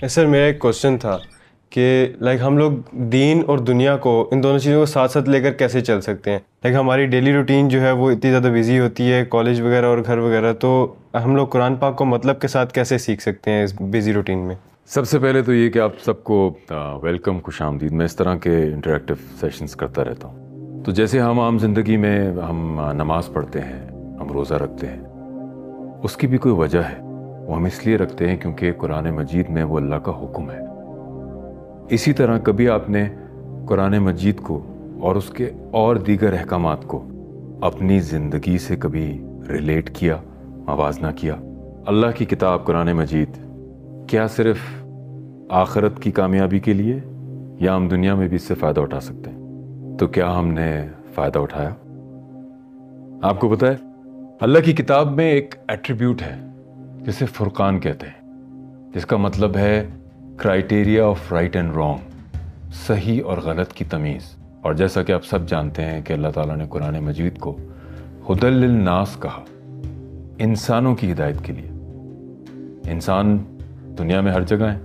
سر میرا ایک کوشچن تھا کہ ہم لوگ دین اور دنیا کو ان دونوں چیزوں کو ساتھ ساتھ لے کر کیسے چل سکتے ہیں؟ ہماری ڈیلی روٹین جو ہے وہ اتنی زیادہ بزی ہوتی ہے، کالج وغیرہ اور گھر وغیرہ، تو ہم لوگ قرآن پاک کو مطلب کے ساتھ کیسے سیکھ سکتے ہیں اس بزی روٹین میں؟ سب سے پہلے تو یہ کہ آپ سب کو ویلکم، خوش آمدید۔ میں اس طرح کے انٹریکٹیو سیشنز کرتا رہتا ہوں۔ تو جیسے ہم عام زندگی میں ہم نماز پڑھتے ہیں، ہم روزہ رکھتے ہیں، اس کی بھی کوئی وجہ ہے۔ وہ ہم اس لیے رکھتے ہیں کیونکہ قرآن مجید میں وہ اللہ کا حکم ہے۔ اسی طرح کبھی آپ نے قرآن مجید کو اور اس کے اور دیگر احکامات کو اپنی زندگی سے کبھی ریلیٹ کیا، موازنہ کیا؟ اللہ کی کتاب قرآن مجید کیا صرف آخرت کی کامیابی کے لیے، یا ہم دنیا میں بھی اس سے فائدہ اٹھا سکتے ہیں؟ تو کیا ہم نے فائدہ اٹھایا؟ آپ کو پتہ ہے اللہ کی کتاب میں ایک ایٹریبیوٹ ہے جسے فرقان کہتے ہیں، جس کا مطلب ہے criteria of right and wrong, صحیح اور غلط کی تمیز۔ اور جیسا کہ آپ سب جانتے ہیں کہ اللہ تعالیٰ نے قرآن مجید کو ہدی للناس کہا، انسانوں کی ہدایت کے لیے۔ انسان دنیا میں ہر جگہ ہیں،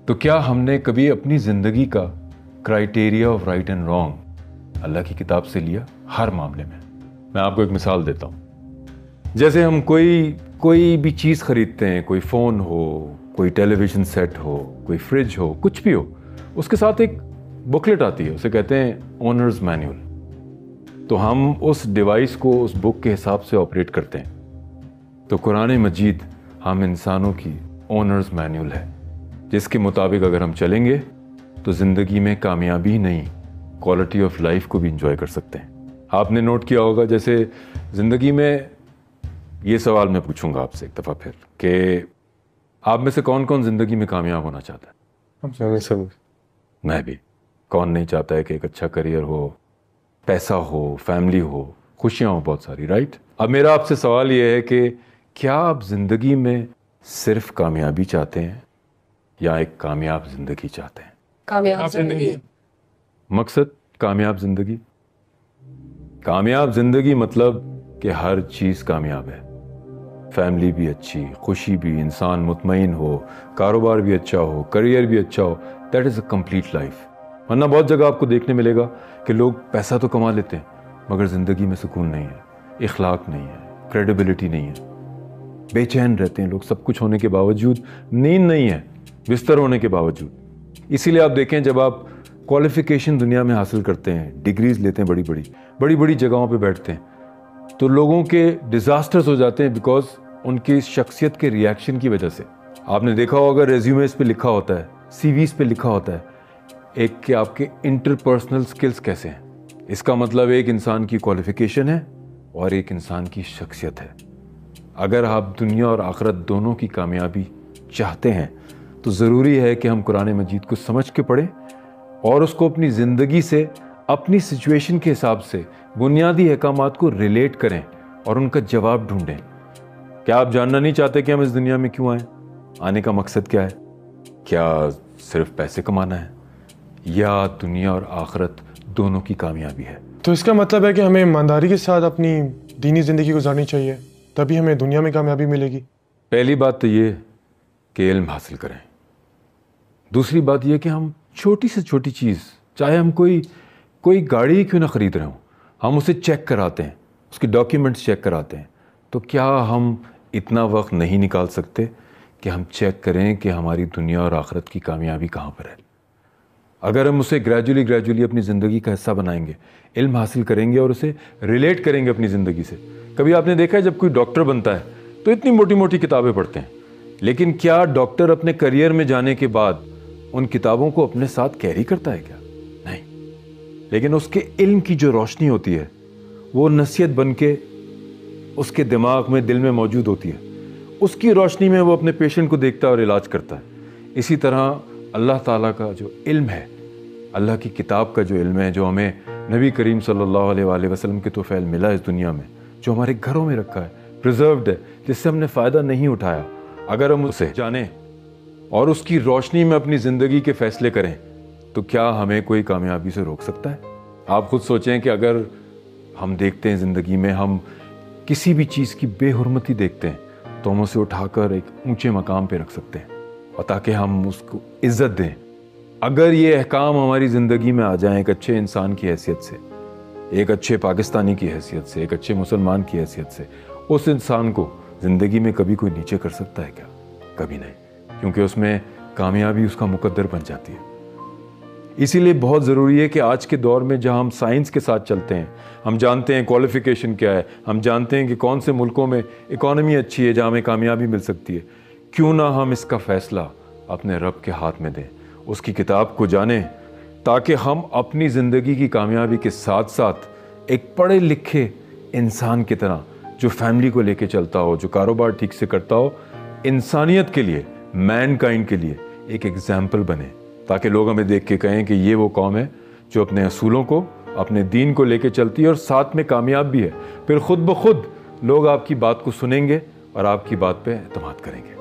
تو کیا ہم نے کبھی اپنی زندگی کا criteria of right and wrong اللہ کی کتاب سے لیا؟ ہر معاملے میں۔ میں آپ کو ایک مثال دیتا ہوں۔ جیسے ہم کوئی بھی چیز خریدتے ہیں، کوئی فون ہو، کوئی ٹیلی ویژن سیٹ ہو، کوئی فریج ہو، کچھ بھی ہو، اس کے ساتھ ایک بکلیٹ آتی ہے، اسے کہتے ہیں اونرز مینول۔ تو ہم اس ڈیوائس کو اس بک کے حساب سے آپریٹ کرتے ہیں۔ تو قرآن مجید ہم انسانوں کی اونرز مینول ہے، جس کے مطابق اگر ہم چلیں گے تو زندگی میں کامیابی ہی نہیں، کوالٹی آف لائف کو بھی انجوائے کر سکتے ہیں۔ آپ نے نوٹ کیا ہوگا، جیسے زندگی میں یہ سوال میں پوچھوں گا آپ سے ایک دفعہ پھر، کہ آپ میں سے کون کون زندگی میں کامیاب ہونا چاہتا ہے؟ میں بھی۔ کون نہیں چاہتا ہے کہ ایک اچھا کریئر ہو، پیسہ ہو، فیملی ہو، خوشیاں ہو بہت ساری، رائٹ؟ اب میرا آپ سے سوال یہ ہے کہ کیا آپ زندگی میں صرف کامیابی چاہتے ہیں یا ایک کامیاب زندگی چاہتے ہیں؟ کامیاب زندگی۔ مقصد کامیاب زندگی۔ کامیاب زندگی مطلب کہ ہر چیز کامیاب ہے، فیملی بھی اچھی، خوشی بھی، انسان مطمئن ہو، کاروبار بھی اچھا ہو، کریئر بھی اچھا ہو۔ That is a complete life. ورنہ بہت جگہ آپ کو دیکھنے ملے گا کہ لوگ پیسہ تو کما لیتے ہیں مگر زندگی میں سکون نہیں ہے، اخلاق نہیں ہے، کریڈیبلٹی نہیں ہے، بے چین رہتے ہیں لوگ، سب کچھ ہونے کے باوجود نیند نہیں ہے، بستر ہونے کے باوجود۔ اسی لیے آپ دیکھیں، جب آپ کوالیفیکیشن دنیا میں حاصل کرتے ہیں، ڈگریز لیتے ہیں، بڑی بڑی جگہوں پہ بیٹھتے ہیں، تو لوگوں کے ڈیزاسٹرز ہو جاتے ہیں بیکاز ان کی شخصیت کے ریاکشن کی وجہ سے۔ آپ نے دیکھا ہوگا ریزیومیز پہ لکھا ہوتا ہے، سی ویز پہ لکھا ہوتا ہے ایک کہ آپ کے انٹرپرسنل سکلز کیسے ہیں۔ اس کا مطلب ایک انسان کی کوالیفیکیشن ہے اور ایک انسان کی شخصیت ہے۔ اگر آپ دنیا اور آخرت دونوں کی کامیابی چاہتے ہیں تو ضروری ہے کہ ہم قرآن مجید کو سمجھ کے پڑھیں اور اس کو اپنی زندگی سے، اپنی سچویشن کے حساب سے بنیادی احکامات کو ریلیٹ کریں اور ان کا جواب ڈھونڈیں۔ کیا آپ جاننا نہیں چاہتے کہ ہم اس دنیا میں کیوں آئیں؟ آنے کا مقصد کیا ہے؟ کیا صرف پیسے کمانا ہے یا دنیا اور آخرت دونوں کی کامیابی ہے؟ تو اس کا مطلب ہے کہ ہمیں ایمانداری کے ساتھ اپنی دینی زندگی گزارنی چاہیے، تبھی ہمیں دنیا میں کامیابی ملے گی۔ پہلی بات تو یہ کہ علم حاصل کریں۔ دوسری بات یہ کہ ہم چھوٹی سے چھوٹی چیز، چاہے ہم کوئی گاڑی کیوں نہ خرید رہے ہوں، ہم اسے چیک کراتے ہیں، اس کے ڈاکیومنٹس چیک کراتے ہیں۔ تو کیا ہم اتنا وقت نہیں نکال سکتے کہ ہم چیک کریں کہ ہماری دنیا اور آخرت کی کامیابی کہاں پر ہے؟ اگر ہم اسے گریجولی اپنی زندگی کا حصہ بنائیں گے، علم حاصل کریں گے اور اسے ریلیٹ کریں گے اپنی زندگی سے۔ کبھی آپ نے دیکھا ہے جب کوئی ڈاکٹر بنتا ہے تو اتنی موٹی موٹی کتابیں پڑھتے ہیں، لیکن کیا ڈاکٹر اپنے کریئر میں جانے کے بعد ان کتابوں کو اپنے ساتھ کیری کرتا ہے؟ کیا نہیں۔ لیکن اس کے علم کی جو روشنی ہوتی ہے وہ نصیحت بن کے اس کے دماغ میں، دل میں موجود ہوتی ہے، اس کی روشنی میں وہ اپنے پیشنٹ کو دیکھتا ہے اور علاج کرتا ہے۔ اسی طرح اللہ تعالیٰ کا جو علم ہے، اللہ کی کتاب کا جو علم ہے، جو ہمیں نبی کریم صلی اللہ علیہ وآلہ وسلم کے توفیل ملا اس دنیا میں، جو ہمارے گھروں میں رکھا ہے، پریزروڈ ہے، جس سے ہم نے فائدہ نہیں اٹھایا، اگر ہم اسے جانیں اور اس کی روشنی میں اپنی زندگی کے فیصلے کریں تو کیا ہمیں کوئی کامیابی سے روک سکتا ہے؟ آپ خود سوچیں کہ اگر ہم دیکھتے ہیں زندگی میں، ہم کسی بھی چیز کی بے حرمتی دیکھتے ہیں تو ہم اسے اٹھا کر ایک اونچے مقام پہ رکھ سکتے ہیں، اور تاکہ ہم اس کو عزت دیں. اگر یہ احکام ہماری زندگی میں آ جائیں ایک اچھے انسان کی حیثیت سے, ایک اچھے پاکستانی کی حیثیت سے, ایک اچھے مسلمان کی حیثیت سے, اس انسان کو زندگی میں کبھی کوئی نیچے کر سکتا ہے کیا؟ کبھی نہیں, کیونکہ اس میں کامیابی اس کا مقدر بن جاتی ہے. اسی لیے بہت ضروری ہے کہ آج کے دور میں جہاں ہم سائنس کے ساتھ چلتے ہیں, ہم جانتے ہیں کوالیفیکیشن کیا ہے, ہم جانتے ہیں کہ کون سے ملکوں میں اکانومی اچھی ہے جہاں ہمیں کامیابی مل سکتی ہے, کیوں نہ ہم اس کا فیصلہ اپنے رب کے ہاتھ میں دیں, اس کی کتاب کو جانیں, تاکہ ہم اپنی زندگی کی کامیابی کے ساتھ ساتھ ایک پڑھے لکھے انسان کی طرح جو فیملی کو لے کے چلتا ہو, جو کاروبار ٹھیک سے کرتا ہو, انسانیت کے لیے, مین کائنڈ کے لیے ایک ایگزامپل بنے, تاکہ لوگ ہمیں دیکھ کے کہیں کہ یہ وہ قوم ہے جو اپنے اصولوں کو, اپنے دین کو لے کے چلتی ہے اور ساتھ میں کامیاب بھی ہے. پھر خود بخود لوگ آپ کی بات کو سنیں گے اور آپ کی بات پہ اعتماد کریں گے.